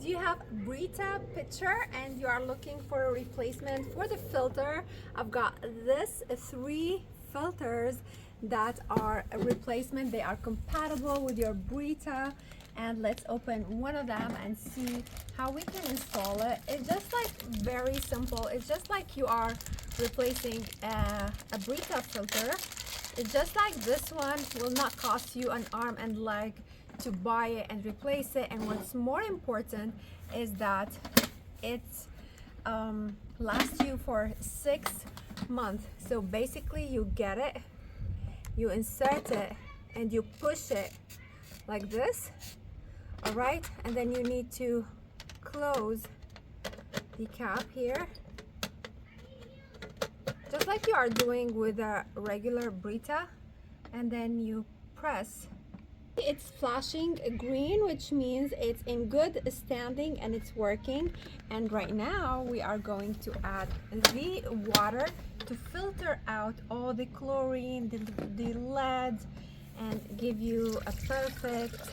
Do you have Brita pitcher and you are looking for a replacement for the filter? I've got this three filters that are a replacement. They are compatible with your Brita, and let's open one of them and see how we can install it. It's just like very simple. It's just like you are replacing a Brita filter. It's just like this one will not cost you an arm and leg to buy it and replace it. And what's more important is that it lasts you for 6 months. So basically you get it, you insert it, and you push it like this, all right? And then you need to close the cap here, just like you are doing with a regular Brita, and then you press. It's flashing green, which means it's in good standing and it's working. And right now we are going to add the water to filter out all the chlorine, the lead, and give you a perfect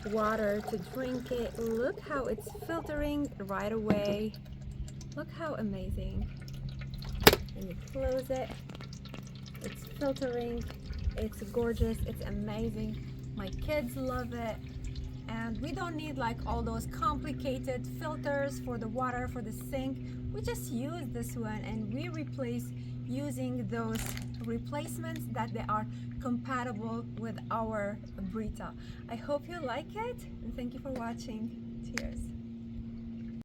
water to drink it. Look how it's filtering right away. Look how amazing. And you close it, it's filtering, it's gorgeous, it's amazing. My kids love it, and we don't need like all those complicated filters for the water, for the sink. We just use this one, and we replace using those replacements that they are compatible with our Brita. I hope you like it, and thank you for watching. Cheers.